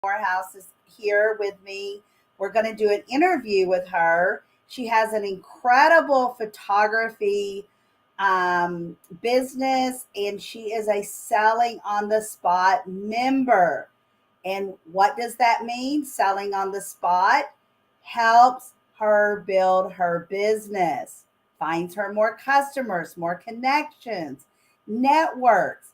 Morehouse is here with me. We're going to do an interview with her. She has an incredible photography business, and she is a selling on the spot member. And what does that mean? Selling on the spot helps her build her business, finds her more customers, more connections, networks.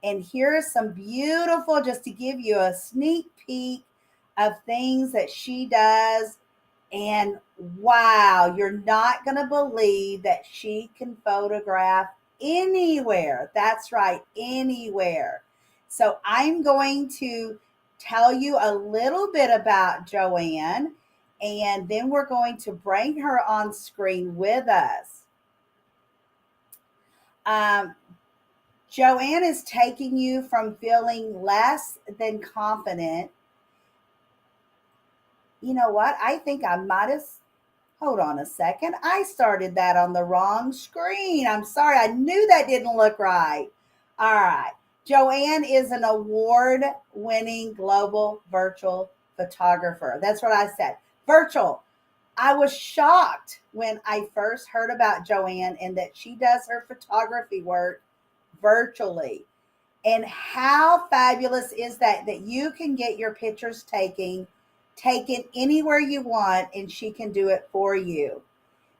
And here's some beautiful, just to give you a sneak peek of things that she does. And wow, you're not going to believe that she can photograph anywhere. That's right, anywhere. So I'm going to tell you a little bit about Joanne, and then we're going to bring her on screen with us. Um, Joanne is taking you from feeling less than confident. You know what? I think I might have. Hold on a second. I started that on the wrong screen. I'm sorry. I knew that didn't look right. All right. Joanne is an award winning global virtual photographer. That's what I said. Virtual. I was shocked when I first heard about Joanne and that she does her photography work virtually. And how fabulous is that you can get your pictures taken anywhere you want, and she can do it for you.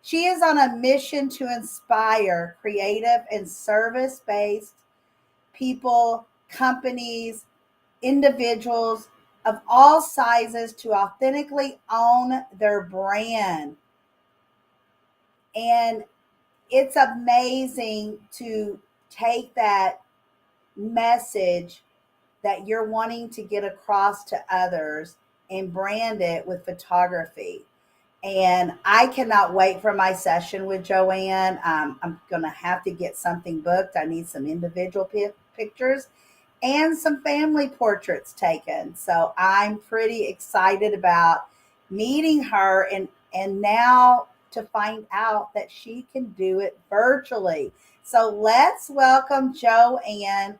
She is on a mission to inspire creative and service-based people, companies, individuals of all sizes to authentically own their brand. And it's amazing to take that message that you're wanting to get across to others and brand it with photography. And I cannot wait for my session with Joanne. I'm going to have to get something booked. I need some individual pictures and some family portraits taken. So I'm pretty excited about meeting her and now to find out that she can do it virtually. So let's welcome Joanne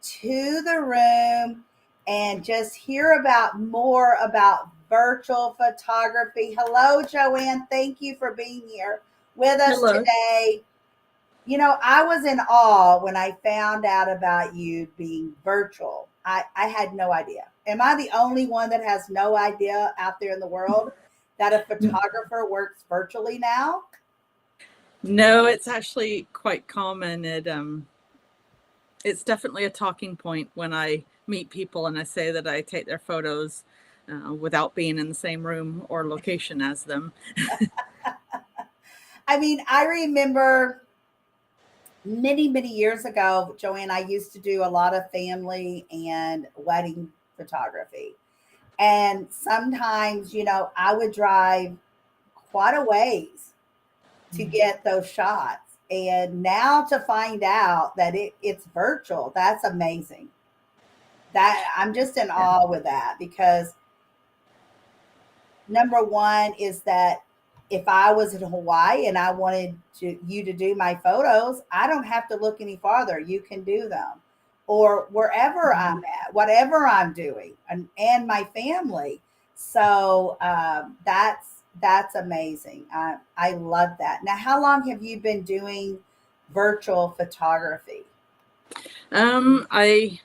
to the room and just hear about more about virtual photography. Hello, Joanne. Thank you for being here with us Hello. today. You know, I was in awe when I found out about you being virtual. I had no idea. Am I the only one that has no idea out there in the world that a photographer works virtually now? No, it's actually quite common. It's definitely a talking point when I meet people and I say that I take their photos without being in the same room or location as them. I mean, I remember many years ago, Joanne, I used to do a lot of family and wedding photography. And sometimes, I would drive quite a ways to get those shots. And now to find out that it's virtual, that's amazing. That I'm just in Yeah. awe with that because number one is that if I was in Hawaii and I wanted you to do my photos, I don't have to look any farther. You can do them. Or wherever I'm at, whatever I'm doing, and my family. So that's amazing. I love that. Now, how long have you been doing virtual photography? I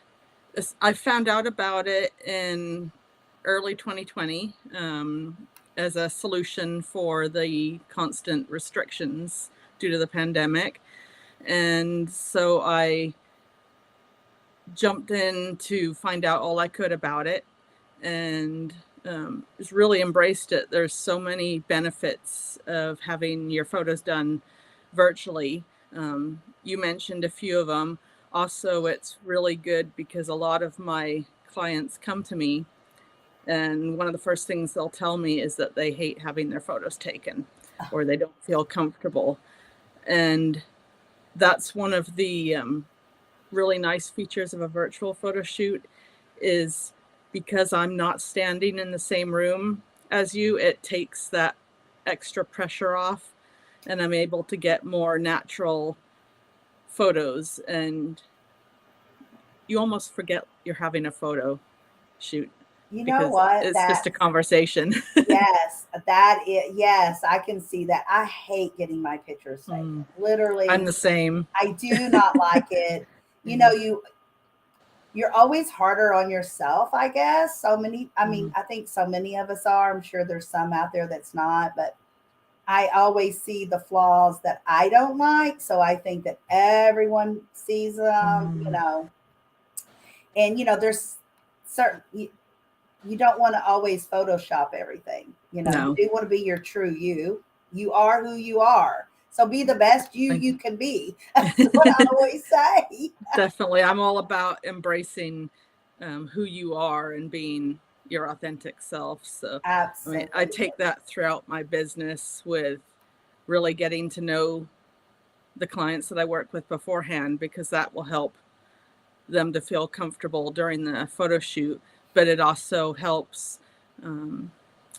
found out about it in early 2020 as a solution for the constant restrictions due to the pandemic. And so I jumped in to find out all I could about it and just really embraced it. There's so many benefits of having your photos done virtually. You mentioned a few of them. Also, it's really good because a lot of my clients come to me and one of the first things they'll tell me is that they hate having their photos taken or they don't feel comfortable. And that's one of the really nice features of a virtual photo shoot is because I'm not standing in the same room as you, it takes that extra pressure off and I'm able to get more natural photos and you almost forget you're having a photo shoot. You know because what? it's just a conversation. Yes, that is, yes, I can see that. I hate getting my pictures taken. Mm, I'm Literally, the same. I do not like it. You know, Yeah. you're always harder on yourself, I guess. So many, I mean, Mm, I think so many of us are. I'm sure there's some out there that's not, but I always see the flaws that I don't like. So I think that everyone sees them, you mm, know. And, you know, there's certain, you don't want to always Photoshop everything. You know, you no, do want to be your true you. You are who you are. So be the best you thank can be. That's what I you. always say. Definitely. I'm all about embracing who you are and being your authentic self. So, I mean, I Absolutely. take that throughout my business with really getting to know the clients that I work with beforehand, because that will help them to feel comfortable during the photo shoot. But it also helps um,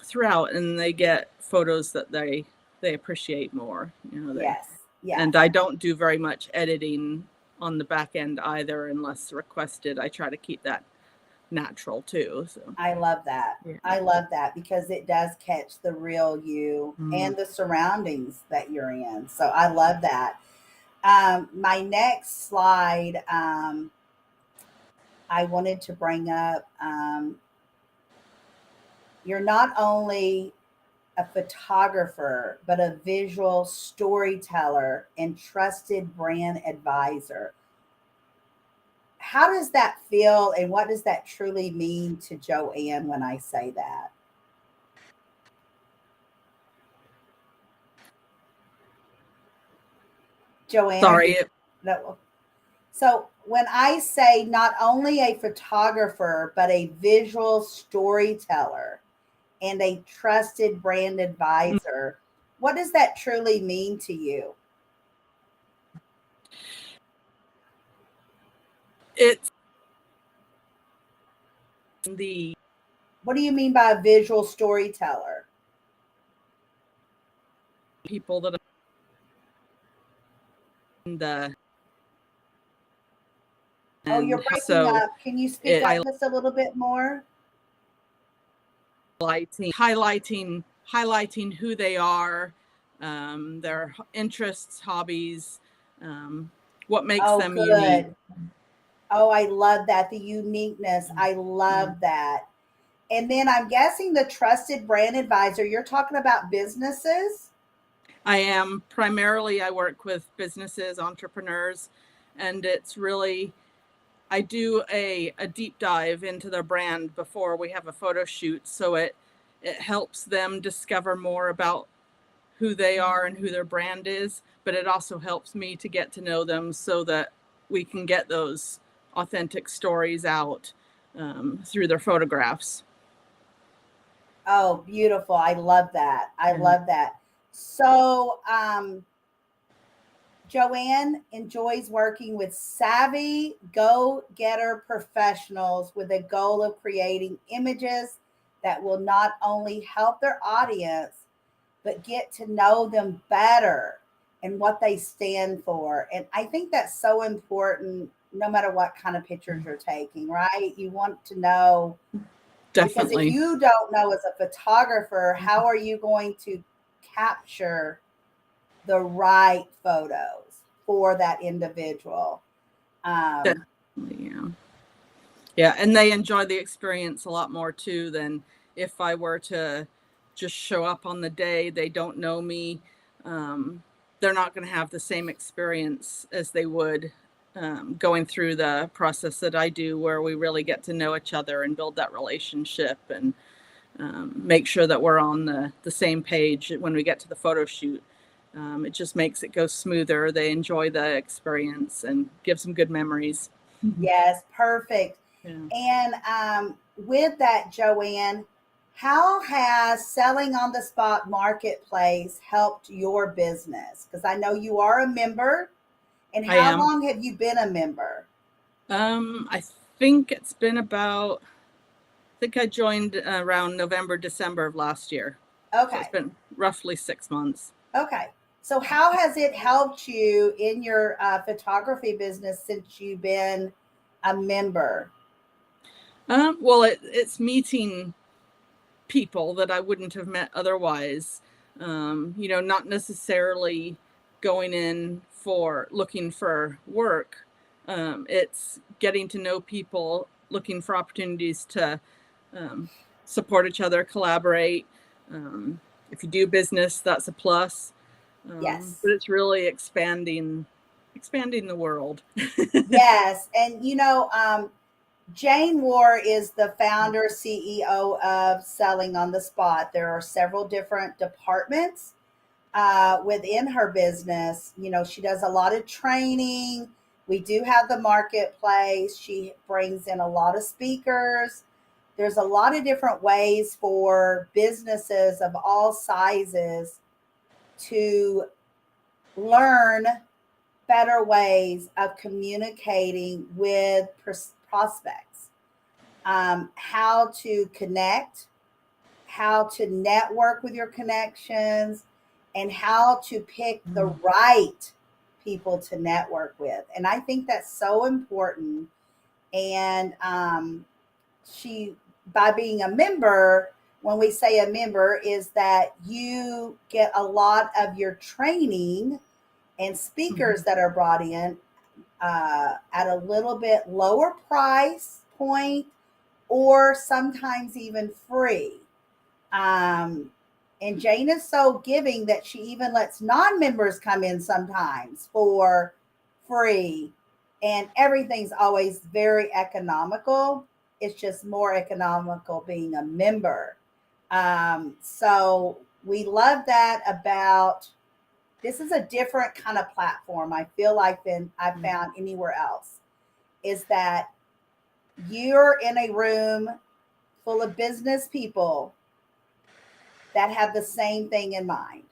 throughout, and they get photos that they appreciate more. You know, they Yes. Yes. and I don't do very much editing on the back end either, unless requested. I try to keep that natural too. So I love that. yeah. I love that because it does catch the real you Mm. and the surroundings that you're in. So I love that. My next slide, I wanted to bring up, you're not only a photographer, but a visual storyteller and trusted brand advisor. How does that feel and what does that truly mean to Joanne when I say that? Joanne, are you, Sorry. no, so when I say not only a photographer, but a visual storyteller and a trusted brand advisor, what does that truly mean to you? It's the What do you mean by a visual storyteller? people that are in the Oh, you're and breaking so up. Can you speak it up just a little bit more? highlighting who they are, their interests, hobbies, what makes Oh, them unique. good. Oh, I love that. The uniqueness. I Yeah. love that. And then I'm guessing the trusted brand advisor, you're talking about businesses? I am primarily, I work with businesses, entrepreneurs, and it's really, I do a deep dive into their brand before we have a photo shoot. So it helps them discover more about who they are and who their brand is, but it also helps me to get to know them so that we can get those authentic stories out through their photographs. Oh, beautiful. I love that. I Yeah. love that. So, Joanne enjoys working with savvy go getter professionals with a goal of creating images that will not only help their audience, but get to know them better and what they stand for. And I think that's so important no matter what kind of pictures you're taking, right? You want to know because if Definitely. you don't know as a photographer, how are you going to capture the right photos for that individual? Um, Definitely. Yeah. Yeah. And they enjoy the experience a lot more too than if I were to just show up on the day. They don't know me. Um, they're not going to have the same experience as they would going through the process that I do, where we really get to know each other and build that relationship and make sure that we're on the same page when we get to the photo shoot. It just makes it go smoother. They enjoy the experience and gives them good memories. yes, perfect. Yeah. And with that, Joanne, how has selling on the spot marketplace helped your business? Because I know you are a member. And I how am. long have you been a member? I think it's been about, I think I joined around November, December of last year. So it's Okay. been roughly 6 months. Okay. So, how has it helped you in your photography business since you've been a member? Well, it's meeting people that I wouldn't have met otherwise. Not necessarily going in for looking for work. It's getting to know people, looking for opportunities to um, support each other, collaborate. Um, if you do business, that's a plus. Yes. But it's really expanding the world. Yes. And Jane Moore is the founder, CEO of Selling on the Spot. There are several different departments within her business. She does a lot of training. We do have the marketplace. She brings in a lot of speakers. There's a lot of different ways for businesses of all sizes to learn better ways of communicating with prospects, how to connect, how to network with your connections, and how to pick the right people to network with. And I think that's so important. And she, by being a member, when we say a member, is that you get a lot of your training and speakers that are brought in at a little bit lower price point or sometimes even free. Um, and Jane is so giving that she even lets non-members come in sometimes for free. And everything's always very economical. It's just more economical being a member. So we love that about this is a different kind of platform I feel like than I've found anywhere else. Is that you're in a room full of business people that have the same thing in mind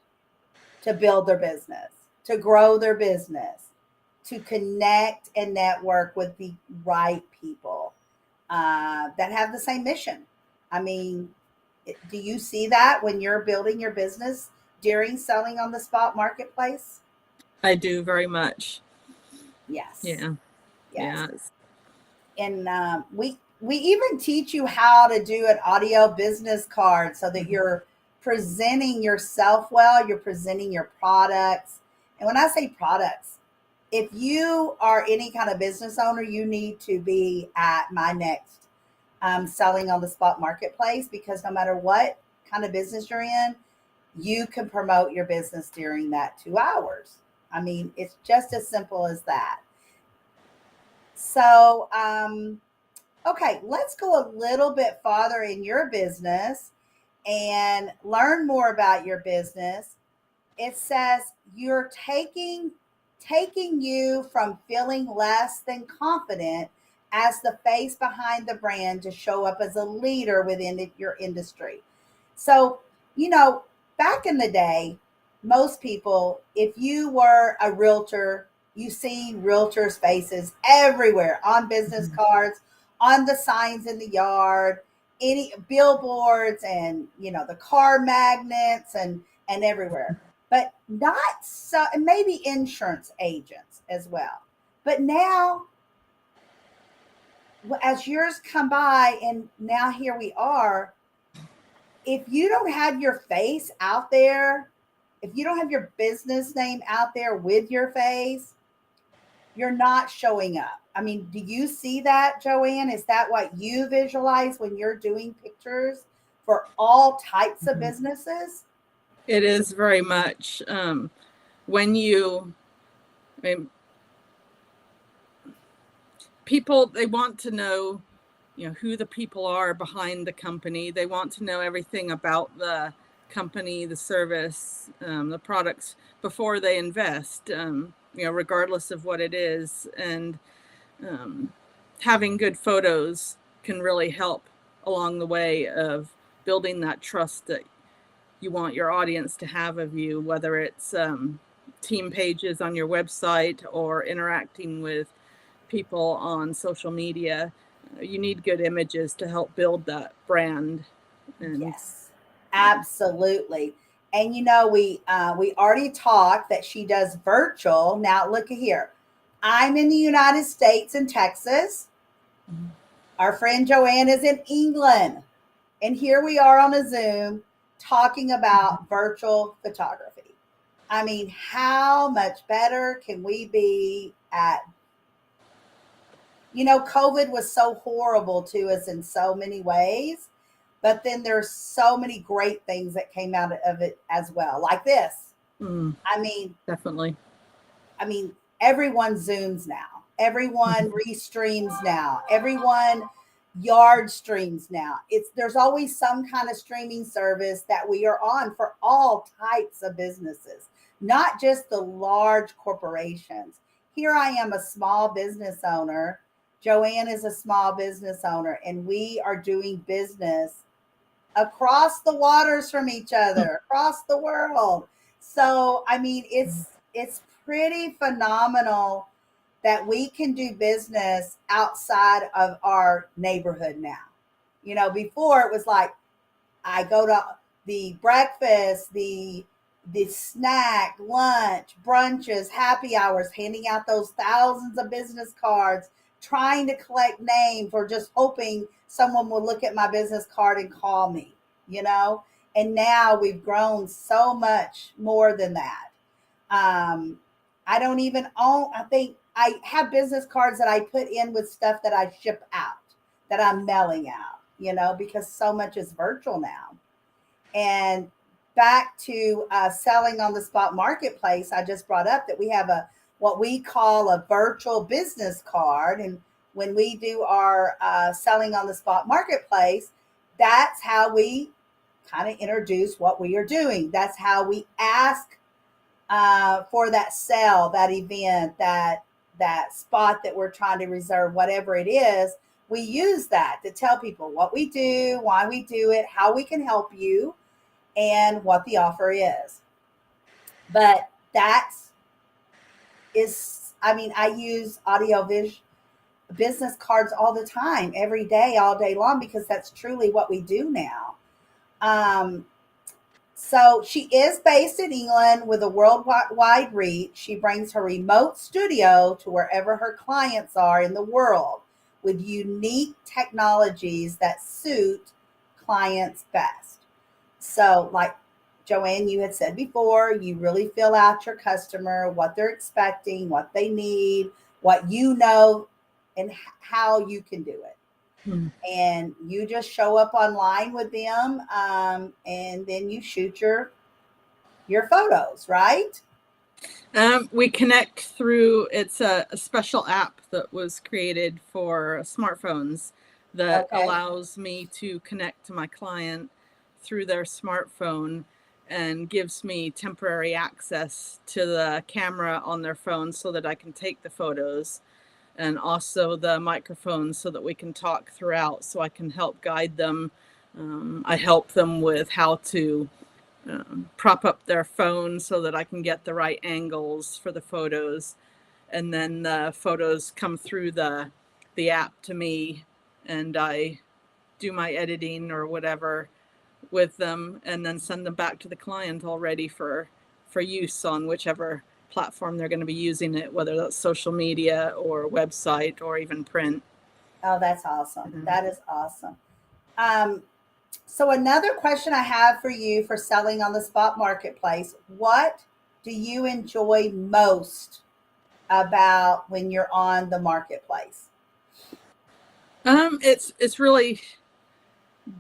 to build their business, to grow their business, to connect and network with the right people that have the same mission. I mean, do you see that when you're building your business during selling on the spot marketplace? I do very much. Yes, Yeah. yes. Yeah. And we even teach you how to do an audio business card so that you're presenting yourself well, you're presenting your products. And when I say products, if you are any kind of business owner, you need to be at my next selling on the spot marketplace, because no matter what kind of business you're in, you can promote your business during that 2 hours. I mean, it's just as simple as that. So, okay, let's go a little bit farther in your business and learn more about your business. It says you're taking you from feeling less than confident as the face behind the brand to show up as a leader within your industry. So, you know, back in the day, most people, if you were a realtor, you see realtors' faces everywhere on business cards, on the signs in the yard, any billboards, and the car magnets and everywhere. But not so, and maybe insurance agents as well. But now, as years come by, and now here we are, if you don't have your face out there, if you don't have your business name out there with your face, you're not showing up. I mean, do you see that, Joanne? Is that what you visualize when you're doing pictures for all types of businesses? It is very much when you, I mean, people, they want to know, who the people are behind the company. They want to know everything about the company, the service, the products before they invest, regardless of what it is. And um, having good photos can really help along the way of building that trust that you want your audience to have of you, whether it's team pages on your website or interacting with people on social media. You need good images to help build that brand. And Yes, absolutely. And we already talked that she does virtual. Now look at here. I'm in the United States in Texas. Our friend Joanne is in England, and here we are on a Zoom talking about virtual photography. I mean, how much better can we be at, COVID was so horrible to us in so many ways, but then there's so many great things that came out of it as well, like this. Mm, I mean, definitely. I mean, everyone Zooms now. Everyone restreams now. Everyone yard streams now. There's always some kind of streaming service that we are on for all types of businesses, not just the large corporations. Here I am, a small business owner. Joanne is a small business owner, and we are doing business across the waters from each other, across the world. So, I mean, it's pretty phenomenal that we can do business outside of our neighborhood now. Before it was like I go to the breakfast, the snack, lunch, brunches, happy hours, handing out those thousands of business cards, trying to collect names or just hoping someone will look at my business card and call me, you know? And now we've grown so much more than that. Um, I don't even own, I think I have business cards that I put in with stuff that I ship out, that I'm mailing out, because so much is virtual now. And back to selling on the spot marketplace, I just brought up that we have a what we call a virtual business card, and when we do our selling on the spot marketplace, that's how we kind of introduce what we are doing. That's how we ask for that sale, that event, that spot that we're trying to reserve, whatever it is. We use that to tell people what we do, why we do it, how we can help you, and what the offer is. But I mean, I use business cards all the time, every day, all day long, because that's truly what we do now. Um, so she is based in England with a worldwide reach. She brings her remote studio to wherever her clients are in the world with unique technologies that suit clients best. So, like Joanne, you had said before, you really feel out your customer, what they're expecting, what they need, what and how you can do it. Mm. And you just show up online with them, and then you shoot your photos, right? We connect through, it's a special app that was created for smartphones that Okay. allows me to connect to my client through their smartphone and gives me temporary access to the camera on their phone so that I can take the photos, and also the microphone so that we can talk throughout, so I can help guide them. I help them with how to prop up their phone so that I can get the right angles for the photos, and then the photos come through the app to me, and I do my editing or whatever with them, and then send them back to the client already for use on whichever platform they're going to be using it, whether that's social media or website or even print. Oh, that's awesome. Mhm. That is awesome. Um, so another question I have for you for selling on the spot marketplace, what do you enjoy most about when you're on the marketplace? It's really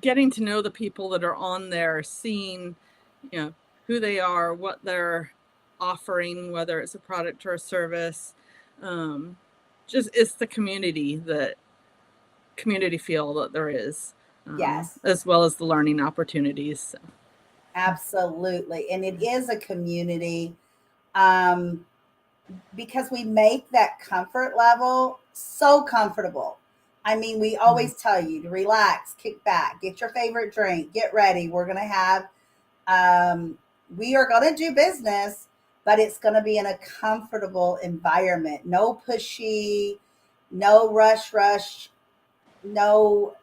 getting to know the people that are on there, seeing, who they are, what they're offering, whether it's a product or a service. Um, just it's the community feel that there is, Yes, as well as the learning opportunities. So. absolutely. And it is a community, um, because we make that comfort level so comfortable. I mean, we Mm. always tell you to relax, kick back, get your favorite drink, get ready. Um, we are going to do business, but it's going to be in a comfortable environment. No pushy, no rush, no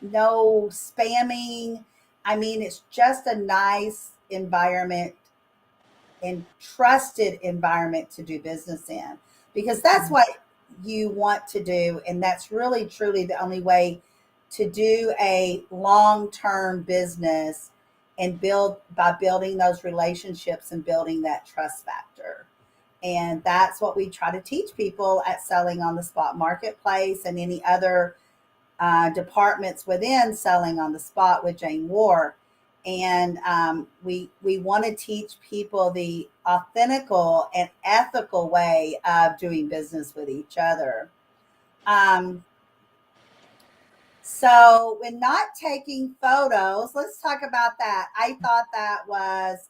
no spamming. I mean, it's just a nice environment and trusted environment to do business in, because that's what you want to do. And that's really, truly the only way to do a long term business and build by building those relationships and building that trust factor. And that's what we try to teach people at Selling on the Spot Marketplace and any other departments within Selling on the Spot with Jane War. And we want to teach people the authentical and ethical way of doing business with each other. Um, so, when not taking photos, let's talk about that. I thought that was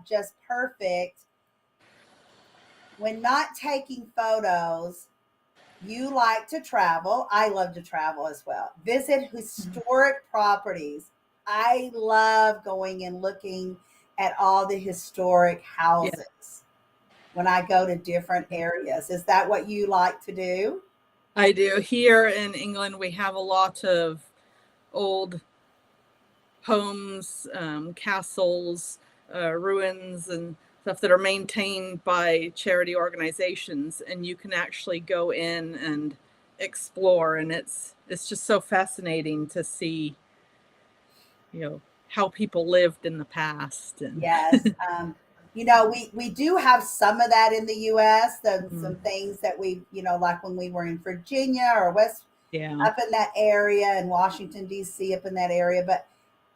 just perfect. When not taking photos, you like to travel. I love to travel as well. Visit historic properties. I love going and looking at all the historic Yeah, houses when I go to different areas. Is that what you like to do? I do. Here in England, we have a lot of old homes, castles, ruins, and stuff that are maintained by charity organizations, and you can actually go in and explore, and it's just so fascinating to see, how people lived in the past. And Yes. We do have some of that in the US, some things that like when we were in Virginia or West yeah, up in that area and Washington, D.C., up in that area. But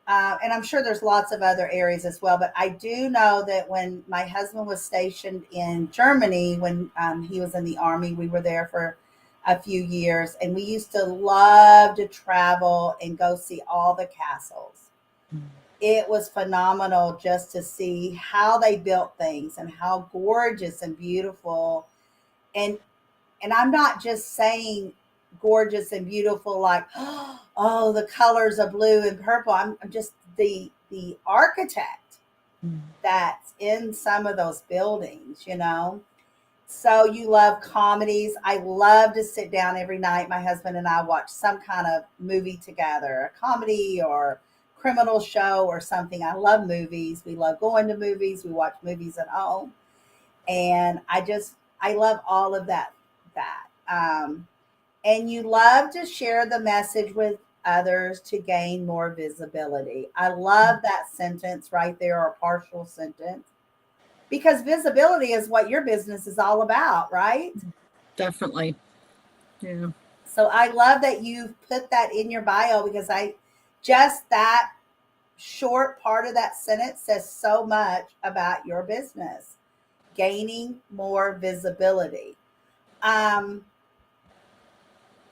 and I'm sure there's lots of other areas as well. But I do know that when my husband was stationed in Germany, when he was in the army, we were there for a few years, and we used to love to travel and go see all the castles. It was phenomenal just to see how they built things and how gorgeous and beautiful. And I'm not just saying gorgeous and beautiful like, oh, the colors of blue and purple. I'm just the architect that's in some of those buildings. So you love comedies. I love to sit down every night. My husband and I watch some kind of movie together, a comedy or criminal show or something. I love movies. We love going to movies. We watch movies at home. And I love all of that. And you love to share the message with others to gain more visibility. I love that sentence right there, or partial sentence, because visibility is what your business is all about, right? definitely. Yeah. So I love that you put that in your bio, because I just that short part of that sentence says so much about your business, gaining more visibility. Um,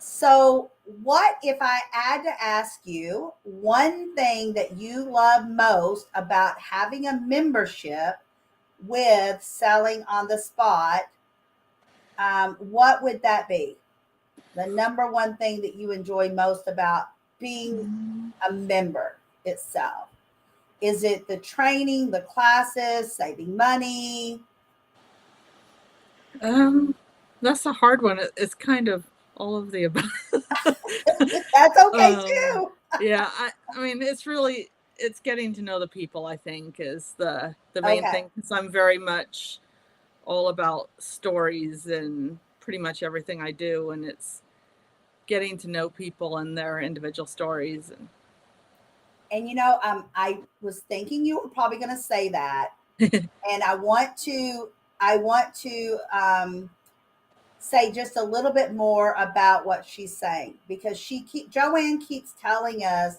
So, what if I had to ask you one thing that you love most about having a membership with Selling on the Spot? What would that be? The number one thing that you enjoy most about being a member itself? Is it the training, the classes, saving money? Um, that's a hard one. It's kind of all of the above. That's okay um, too. yeah, I mean, it's getting to know the people. I think is the main Okay. thing, because I'm very much all about stories and pretty much everything I do, and it's getting to know people and their individual stories. And I was thinking you were probably going to say that, And and I want to say just a little bit more about what she's saying, because Joanne keeps telling us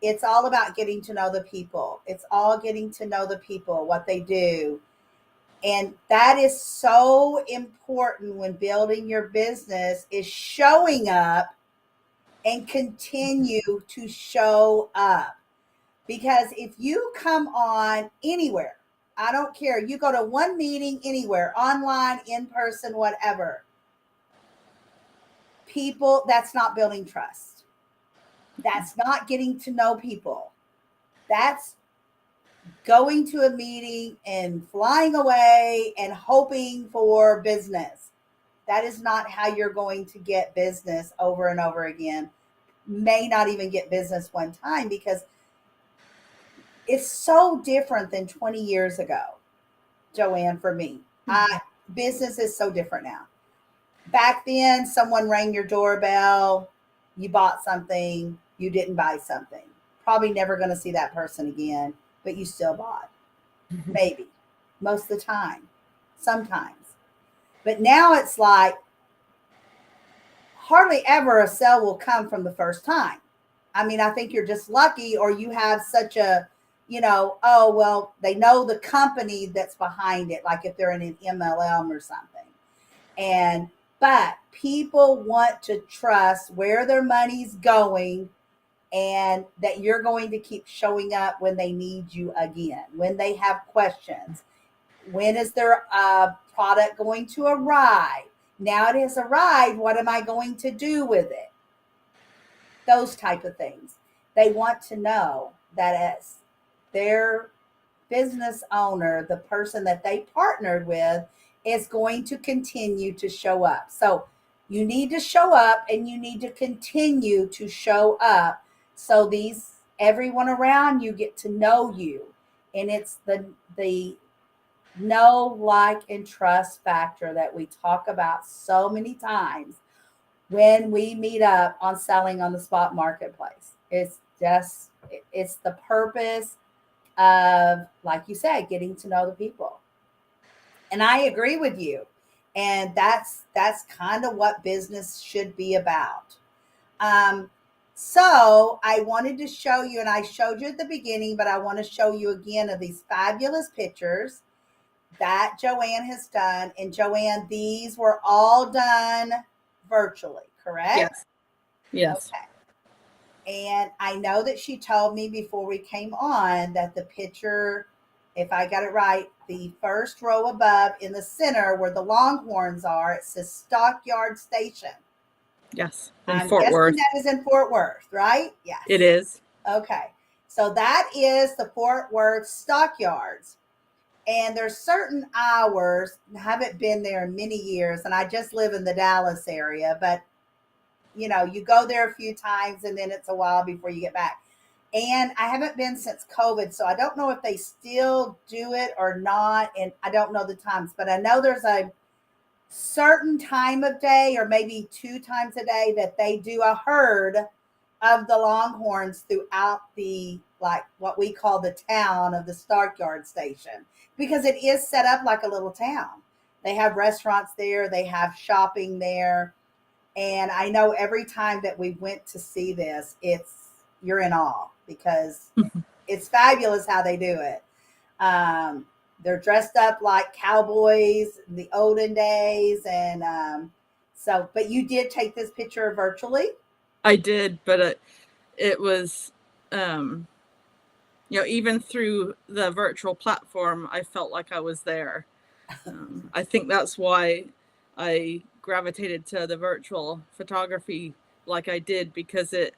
it's all about getting to know the people. It's all getting to know the people, what they do. And that is so important when building your business, is showing up and continue to show up. Because if you come on anywhere, I don't care, you go to one meeting anywhere, online, in person, whatever, people, that's not building trust. That's not getting to know people. That's going to a meeting and flying away and hoping for business. That is not how you're going to get business over and over again. May not even get business one time, because it's so different than 20 years ago, Joanne, for me. Business is so different now. Back then, someone rang your doorbell, you bought something, you didn't buy something. Probably never going to see that person again, but you still bought. Maybe. Most of the time. Sometimes. But now it's like hardly ever a sale will come from the first time. I mean, I think you're just lucky, or you have such a, oh, well, they know the company that's behind it, like if they're in an MLM or something. And, but people want to trust where their money's going and that you're going to keep showing up when they need you again, when they have questions. When is their product going to arrive? Now it has arrived. What am I going to do with it? Those type of things. They want to know that as their business owner, the person that they partnered with, is going to continue to show up. So you need to show up and you need to continue to show up so these everyone around you get to know you. And it's the know, like, and trust factor that we talk about so many times when we meet up on selling on the spot marketplace. It's the purpose of, like you said, getting to know the people. And I agree with you. And that's kind of what business should be about. Um, so I wanted to show you, and I showed you at the beginning, but I want to show you again of these fabulous pictures that Joanne has done. And Joanne, these were all done virtually, correct? Yes. Yes. Okay. And I know that she told me before we came on that the picture, if I got it right, the first row above in the center where the Longhorns are, it says Stockyard Station. Yes. In I'm Fort guessing Worth. that is in Fort Worth, right? Yes. It is. Okay. So that is the Fort Worth Stockyards. And there's certain hours, I haven't been there in many years, and I just live in the Dallas area, but you go there a few times and then it's a while before you get back. And I haven't been since COVID, so I don't know if they still do it or not. And I don't know the times, but I know there's a certain time of day or maybe two times a day that they do a herd of the Longhorns throughout the, like what we call the town of the Stockyard Station, because it is set up like a little town. They have restaurants there, they have shopping there. And I know every time that we went to see this, you're in awe because it's fabulous how they do it. They're dressed up like cowboys in the olden days. And but you did take this picture virtually? I did, but it was, even through the virtual platform, I felt like I was there. I think that's why I gravitated to the virtual photography like I did, because it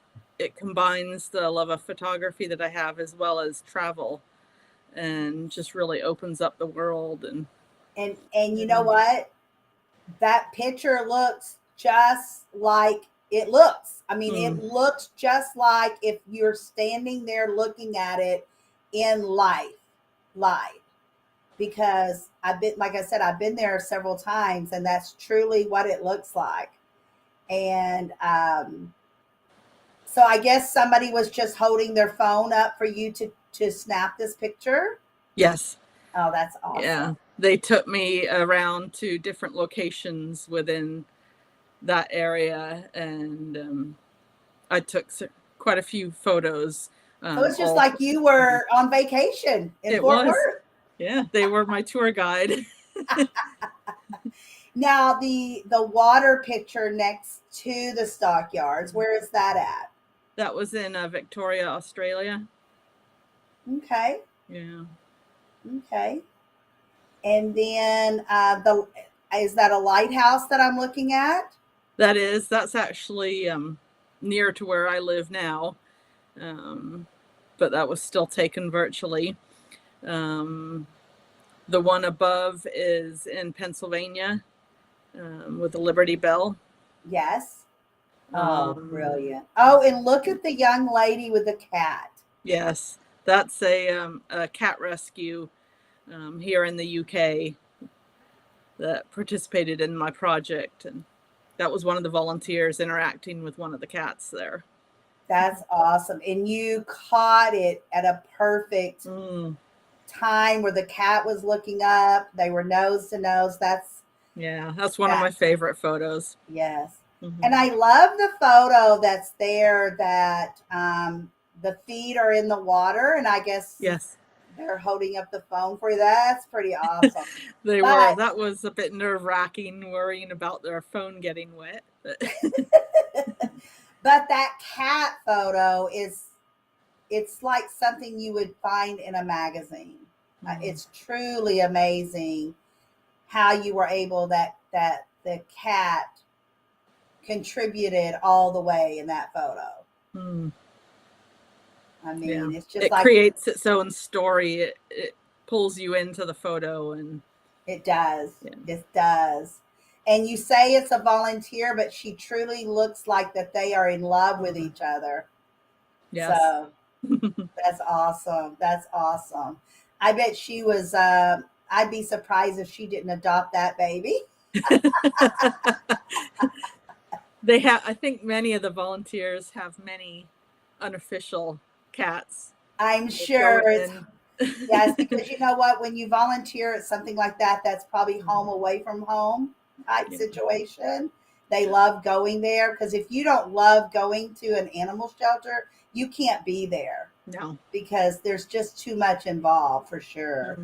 combines the love of photography that I have as well as travel, and just really opens up the world. And you know what? That picture looks just like it looks. I mean, it looks just like if you're standing there looking at it in live. Because I've been, like I said, I've been there several times, and that's truly what it looks like. And so I guess somebody was just holding their phone up for you to snap this picture. Yes. Oh, that's awesome. Yeah. They took me around to different locations within that area, and I took quite a few photos. So it's just like you were on vacation in Fort Worth. Yeah, they were my tour guide. Now the water picture next to the stockyards, where is that at? That was in Victoria, Australia. Okay. Yeah. Okay. And then is that a lighthouse that I'm looking at? That's actually near to where I live now, but that was still taken virtually. The one above is in Pennsylvania, with the Liberty Bell. Yes. Oh, brilliant. Oh, and look at the young lady with the cat. Yes, that's a cat rescue here in the UK that participated in my project. And that was one of the volunteers interacting with one of the cats there. That's awesome. And you caught it at a perfect time where the cat was looking up. They were nose to nose. That's one of my favorite photos. Yes. And I love the photo that's there that the feet are in the water, and I guess they're holding up the phone for you. That's pretty awesome. They were. That was a bit nerve-wracking, worrying about their phone getting wet. But that cat photo it's like something you would find in a magazine. It's truly amazing how you were able that the cat contributed all the way in that photo. I mean, it's just it creates its own story. It pulls you into the photo, and it does. It does. And you say it's a volunteer, but she truly looks like that they are in love with each other. Yes. So that's awesome. That's awesome. I bet she was, I'd be surprised if she didn't adopt that baby. They have, I think many of the volunteers have many unofficial cats. I'm sure it's, yes, because you know what, when you volunteer at something like that, that's probably home away from home type situation. They love going there, because if you don't love going to an animal shelter, you can't be there. No, because there's just too much involved, for sure.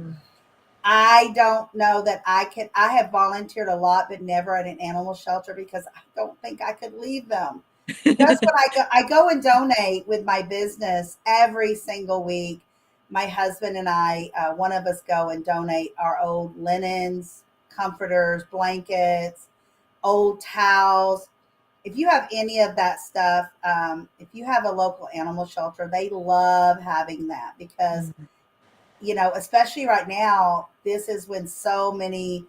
I don't know that I have volunteered a lot, but never at an animal shelter, because I don't think I could leave them. Just when I go and donate with my business every single week. My husband and I, one of us go and donate our old linens, comforters, blankets, old towels. If you have any of that stuff, if you have a local animal shelter, they love having that, because, you know, especially right now, this is when so many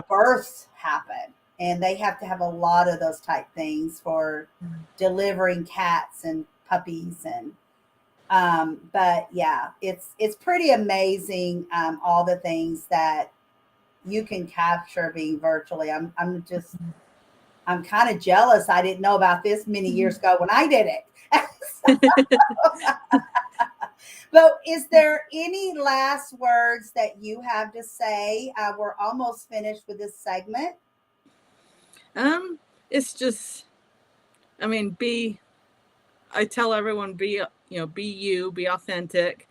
births happen, and they have to have a lot of those type things for delivering cats and puppies. And but yeah, it's pretty amazing, all the things that you can capture being virtually. I'm kind of jealous. I didn't know about this many years ago when I did it. But is there any last words that you have to say? We're almost finished with this segment. It's just, I mean, I tell everyone, be you, be authentic,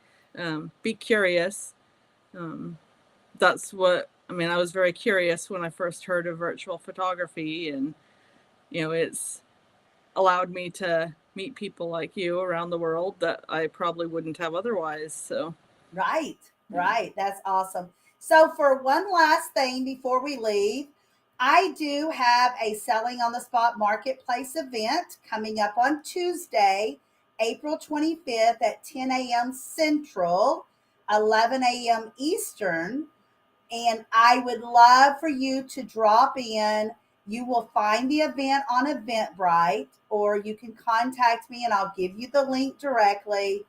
be curious. That's what, I mean, I was very curious when I first heard of virtual photography, and, you know, it's allowed me to meet people like you around the world that I probably wouldn't have otherwise. So. Right. That's awesome. So for one last thing before we leave, I do have a Selling on the Spot Marketplace event coming up on Tuesday, April 25th at 10 a.m. Central, 11 a.m. Eastern. And I would love for you to drop in. You will find the event on Eventbrite, or you can contact me and I'll give you the link directly.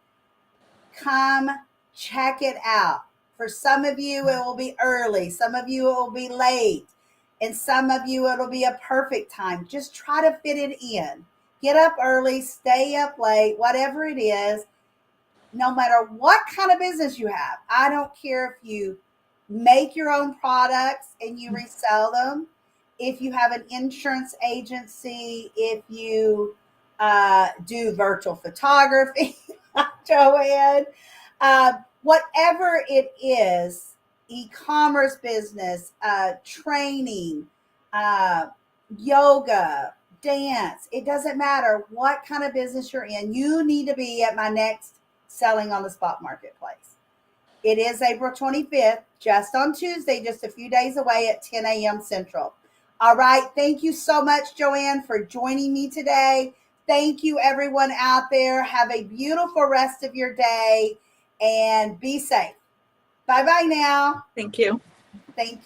Come check it out. For some of you, it will be early. Some of you, it will be late. And some of you, it'll be a perfect time. Just try to fit it in. Get up early, stay up late, whatever it is. No matter what kind of business you have. I don't care if you make your own products and you resell them. If you have an insurance agency, if you do virtual photography, Joanne, whatever it is, e-commerce business, training, yoga, dance, it doesn't matter what kind of business you're in. You need to be at my next Selling on the Spot Marketplace. It is April 25th, just on Tuesday, just a few days away at 10 a.m. Central. All right. Thank you so much, Joanne, for joining me today. Thank you, everyone out there. Have a beautiful rest of your day and be safe. Bye-bye now. Thank you. Thank you.